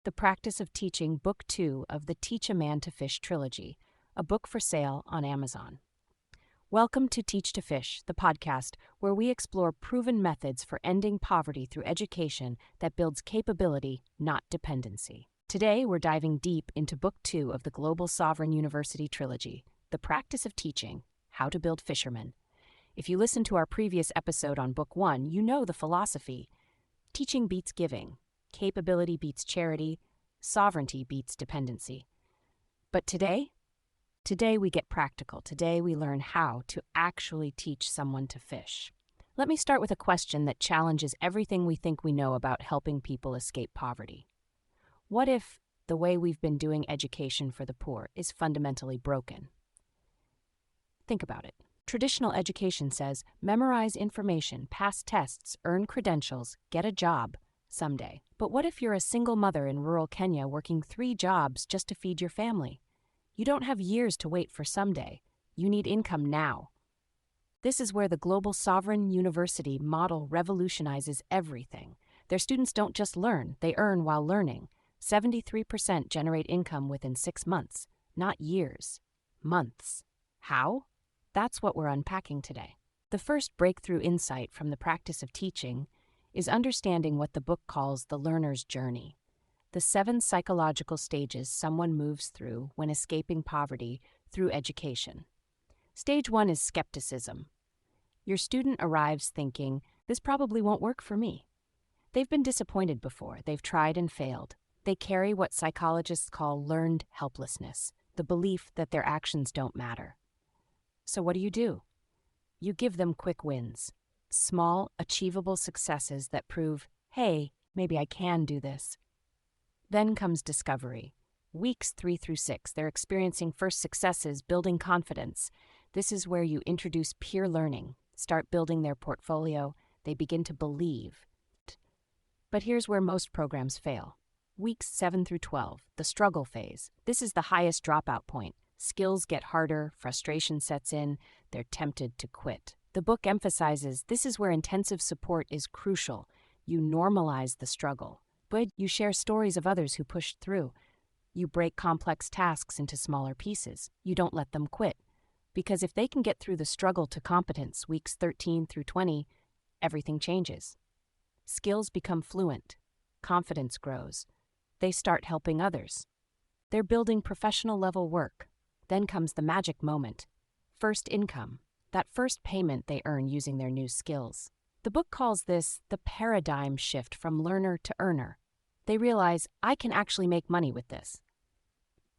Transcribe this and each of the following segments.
The Practice of Teaching, Book 2 of the Teach a Man to Fish Trilogy, a book for sale on Amazon. Welcome to Teach to Fish, the podcast where we explore proven methods for ending poverty through education that builds capability, not dependency. Today, we're diving deep into Book 2 of the Global Sovereign University Trilogy, The Practice of Teaching, How to Build Fishermen. If you listened to our previous episode on Book 1, you know the philosophy. Teaching beats giving. Capability beats charity, sovereignty beats dependency. But today we get practical. Today we learn how to actually teach someone to fish. Let me start with a question that challenges everything we think we know about helping people escape poverty. What if the way we've been doing education for the poor is fundamentally broken? Think about it. Traditional education says memorize information, pass tests, earn credentials, get a job someday. But what if you're a single mother in rural Kenya working 3 jobs just to feed your family? You don't have years to wait for someday. You need income now. This is where the Global Sovereign University model revolutionizes everything. Their students don't just learn, they earn while learning. 73% generate income within 6 months, not years, months. How? That's what we're unpacking today. The first breakthrough insight from the practice of teaching is understanding what the book calls the learner's journey, the 7 psychological stages someone moves through when escaping poverty through education. Stage 1 is skepticism. Your student arrives thinking, this probably won't work for me. They've been disappointed before, they've tried and failed. They carry what psychologists call learned helplessness, the belief that their actions don't matter. So what do? You give them quick wins. Small, achievable successes that prove, hey, maybe I can do this. Then comes discovery. Weeks 3 through 6, they're experiencing first successes, building confidence. This is where you introduce peer learning, start building their portfolio, they begin to believe. But here's where most programs fail. Weeks 7 through 12, the struggle phase. This is the highest dropout point. Skills get harder, frustration sets in, they're tempted to quit. The book emphasizes this is where intensive support is crucial. You normalize the struggle, but you share stories of others who pushed through. You break complex tasks into smaller pieces. You don't let them quit. Because if they can get through the struggle to competence, weeks 13 through 20, everything changes. Skills become fluent. Confidence grows. They start helping others. They're building professional-level work. Then comes the magic moment. First income. That first payment they earn using their new skills. The book calls this the paradigm shift from learner to earner. They realize, I can actually make money with this.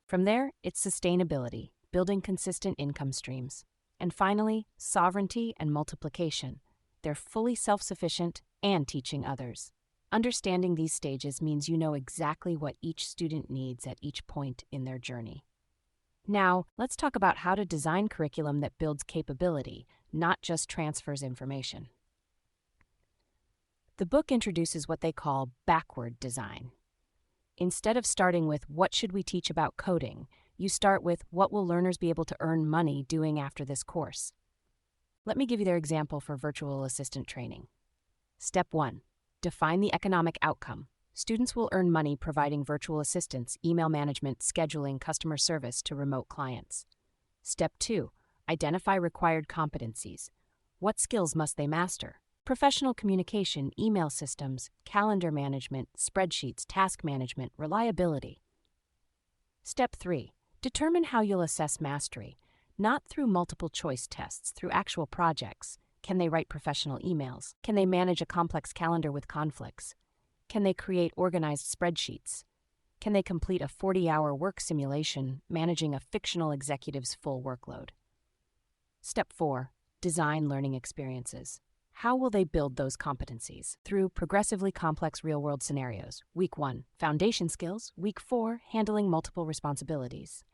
From there, it's sustainability, building consistent income streams. And finally, sovereignty and multiplication. They're fully self-sufficient and teaching others. Understanding these stages means you know exactly what each student needs at each point in their journey. Now, let's talk about how to design curriculum that builds capability, not just transfers information. The book introduces what they call backward design. Instead of starting with what should we teach about coding, you start with what will learners be able to earn money doing after this course. Let me give you their example for virtual assistant training. Step 1. Define the economic outcome. Students will earn money providing virtual assistants, email management, scheduling, customer service to remote clients. Step 2. Identify required competencies. What skills must they master? Professional communication, email systems, calendar management, spreadsheets, task management, reliability. Step 3. Determine how you'll assess mastery, not through multiple choice tests, through actual projects. Can they write professional emails? Can they manage a complex calendar with conflicts? Can they create organized spreadsheets? Can they complete a 40-hour work simulation managing a fictional executive's full workload? Step 4. Design learning experiences. How will they build those competencies? Through progressively complex real-world scenarios. Week 1, foundation skills. Week 4, handling multiple responsibilities.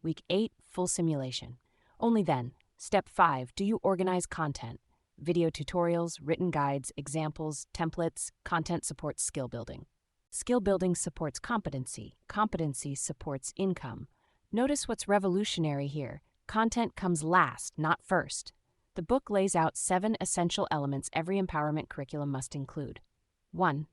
Week 8, full simulation. Only then, Step 5, do you organize content? Video tutorials, written guides, examples, templates. Content supports skill building. Skill building supports competency. Competency supports income. Notice what's revolutionary here. Content comes last, not first. The book lays out 7 essential elements every empowerment curriculum must include. 1.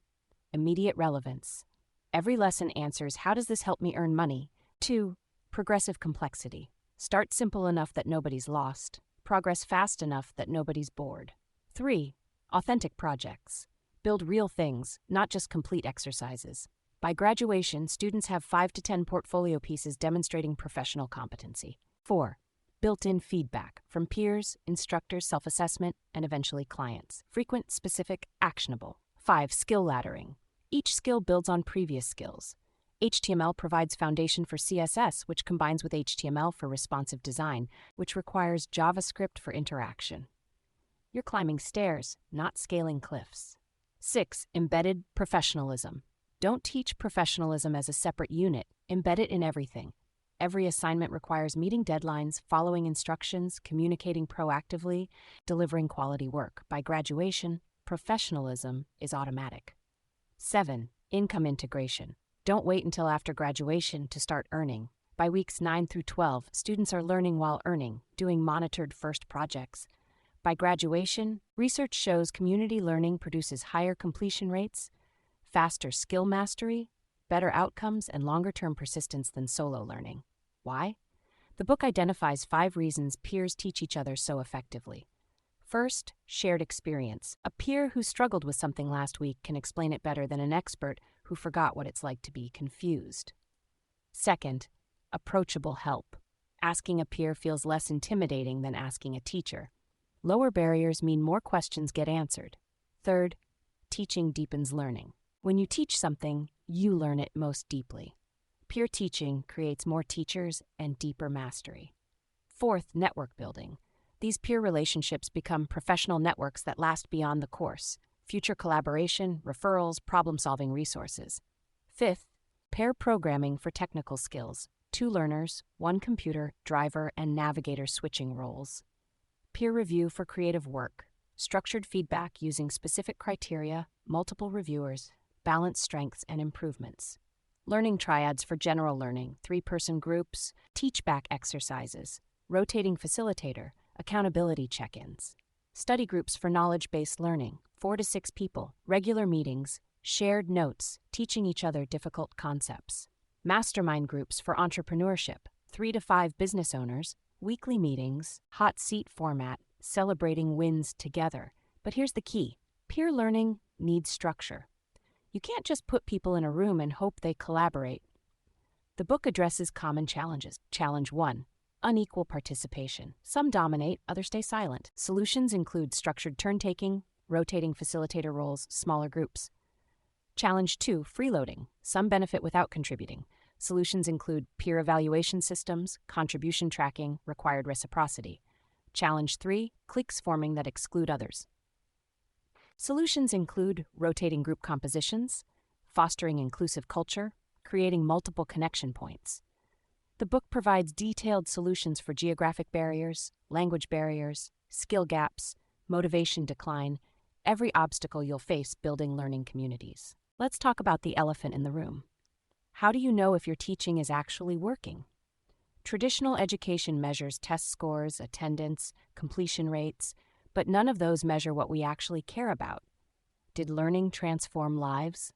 Immediate relevance. Every lesson answers, how does this help me earn money? 2. Progressive complexity. Start simple enough that nobody's lost. Progress fast enough that nobody's bored. 3. Authentic projects. Build real things, not just complete exercises. By graduation, students have 5 to 10 portfolio pieces demonstrating professional competency. 4. Built-in feedback from peers, instructors, self-assessment, and eventually clients. Frequent, specific, actionable. 5. Skill laddering. Each skill builds on previous skills. HTML provides foundation for CSS, which combines with HTML for responsive design, which requires JavaScript for interaction. You're climbing stairs, not scaling cliffs. 6. Embedded professionalism. Don't teach professionalism as a separate unit. Embed it in everything. Every assignment requires meeting deadlines, following instructions, communicating proactively, delivering quality work. By graduation, professionalism is automatic. 7. Income integration. Don't wait until after graduation to start earning. By weeks 9 through 12, students are learning while earning, doing monitored first projects. By graduation, research shows community learning produces higher completion rates, faster skill mastery, better outcomes, and longer-term persistence than solo learning. Why? The book identifies 5 reasons peers teach each other so effectively. First, shared experience. A peer who struggled with something last week can explain it better than an expert who forgot what it's like to be confused. Second, approachable help. Asking a peer feels less intimidating than asking a teacher. Lower barriers mean more questions get answered. Third, teaching deepens learning. When you teach something, you learn it most deeply. Peer teaching creates more teachers and deeper mastery. Fourth, network building. These peer relationships become professional networks that last beyond the course. Future collaboration, referrals, problem-solving resources. Fifth, pair programming for technical skills. 2 learners, 1 computer, driver, and navigator switching roles. Peer review for creative work. Structured feedback using specific criteria, multiple reviewers, balanced strengths and improvements. Learning triads for general learning, 3-person groups, teach-back exercises, rotating facilitator, accountability check-ins. Study groups for knowledge-based learning, 4 to 6 people, regular meetings, shared notes, teaching each other difficult concepts. Mastermind groups for entrepreneurship, 3 to 5 business owners, weekly meetings, hot seat format, celebrating wins together. But here's the key. Peer learning needs structure. You can't just put people in a room and hope they collaborate. The book addresses common challenges. Challenge 1. Unequal participation. Some dominate, others stay silent. Solutions include structured turn-taking, rotating facilitator roles, smaller groups. Challenge 2. Freeloading. Some benefit without contributing. Solutions include peer evaluation systems, contribution tracking, required reciprocity. Challenge 3. Cliques forming that exclude others. Solutions include rotating group compositions, fostering inclusive culture, creating multiple connection points. The book provides detailed solutions for geographic barriers, language barriers, skill gaps, motivation decline, every obstacle you'll face building learning communities. Let's talk about the elephant in the room. How do you know if your teaching is actually working? Traditional education measures test scores, attendance, completion rates, but none of those measure what we actually care about. Did learning transform lives?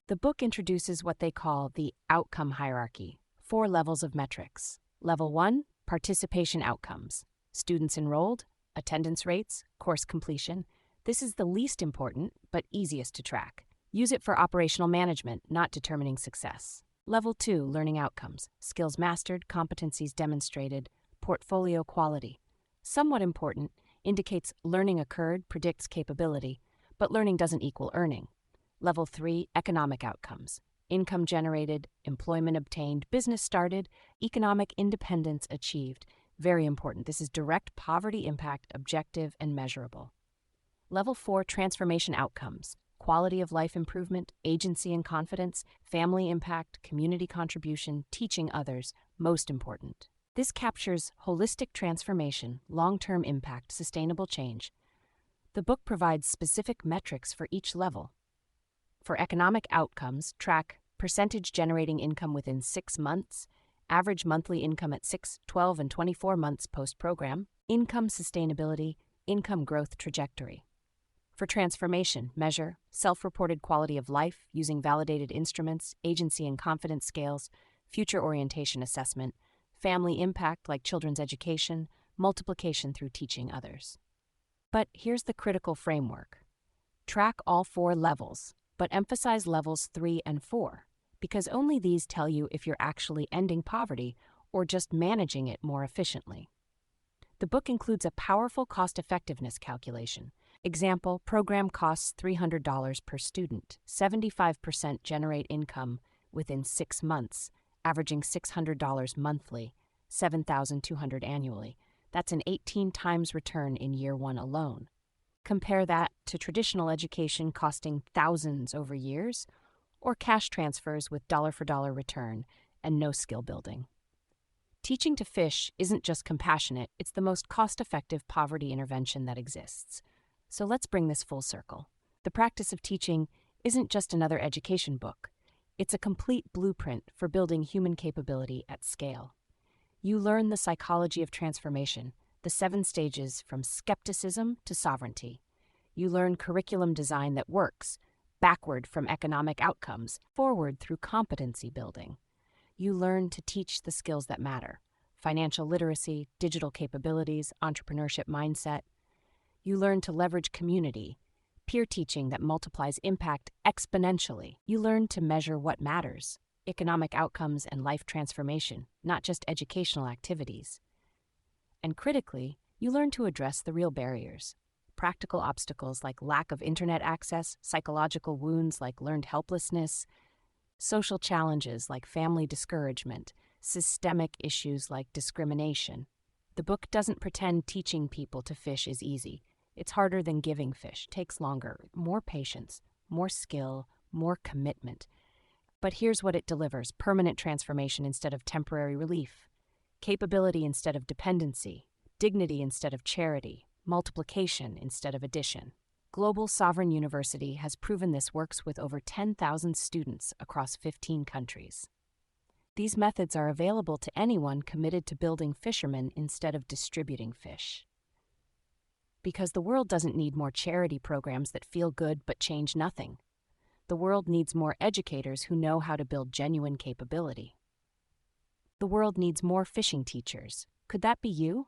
The book introduces what they call the outcome hierarchy, 4 levels of metrics. Level 1, participation outcomes. Students enrolled, attendance rates, course completion. This is the least important, but easiest to track. Use it for operational management, not determining success. Level 2, learning outcomes. Skills mastered, competencies demonstrated, portfolio quality. Somewhat important, indicates learning occurred, predicts capability, but learning doesn't equal earning. Level 3, economic outcomes. Income generated, employment obtained, business started, economic independence achieved. Very important. This is direct poverty impact, objective and measurable. Level 4, transformation outcomes. Quality of life improvement, agency and confidence, family impact, community contribution, teaching others, most important. This captures holistic transformation, long-term impact, sustainable change. The book provides specific metrics for each level. For economic outcomes, track percentage generating income within 6 months, average monthly income at 6, 12, and 24 months post-program, income sustainability, income growth trajectory. For transformation, measure self-reported quality of life using validated instruments, agency and confidence scales, future orientation assessment, family impact like children's education, multiplication through teaching others. But here's the critical framework. Track all 4 levels, but emphasize levels 3 and 4, because only these tell you if you're actually ending poverty or just managing it more efficiently. The book includes a powerful cost-effectiveness calculation. Example, program costs $300 per student. 75% generate income within 6 months, averaging $600 monthly, $7,200 annually. That's an 18 times return in year 1 alone. Compare that to traditional education costing thousands over years, or cash transfers with dollar-for-dollar return and no skill building. Teaching to fish isn't just compassionate, it's the most cost-effective poverty intervention that exists. So let's bring this full circle. The practice of teaching isn't just another education book. It's a complete blueprint for building human capability at scale. You learn the psychology of transformation, the 7 stages from skepticism to sovereignty. You learn curriculum design that works, backward from economic outcomes, forward through competency building. You learn to teach the skills that matter: financial literacy, digital capabilities, entrepreneurship mindset. You learn to leverage community, peer teaching that multiplies impact exponentially. You learn to measure what matters: economic outcomes and life transformation, not just educational activities. And critically, you learn to address the real barriers: practical obstacles like lack of internet access, psychological wounds like learned helplessness, social challenges like family discouragement, systemic issues like discrimination. The book doesn't pretend teaching people to fish is easy. It's harder than giving fish, takes longer, more patience, more skill, more commitment. But here's what it delivers: permanent transformation instead of temporary relief, capability instead of dependency, dignity instead of charity, multiplication instead of addition. Global Sovereign University has proven this works with over 10,000 students across 15 countries. These methods are available to anyone committed to building fishermen instead of distributing fish. Because the world doesn't need more charity programs that feel good but change nothing. The world needs more educators who know how to build genuine capability. The world needs more fishing teachers. Could that be you?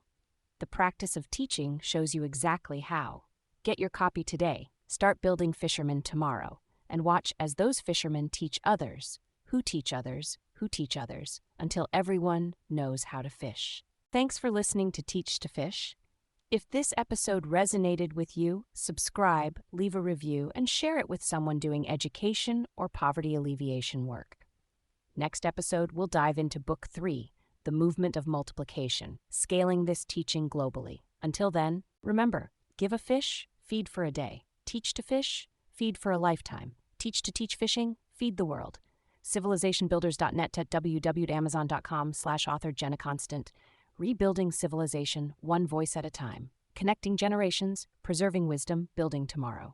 The practice of teaching shows you exactly how. Get your copy today, start building fishermen tomorrow, and watch as those fishermen teach others, who teach others, who teach others, until everyone knows how to fish. Thanks for listening to Teach to Fish. If this episode resonated with you, subscribe, leave a review, and share it with someone doing education or poverty alleviation work. Next episode, we'll dive into Book 3, The Movement of Multiplication, scaling this teaching globally. Until then, remember, give a fish, feed for a day. Teach to fish, feed for a lifetime. Teach to teach fishing, feed the world. Civilizationbuilders.net at www.amazon.com/author Jenna Constant. Rebuilding civilization, one voice at a time. Connecting generations, preserving wisdom, building tomorrow.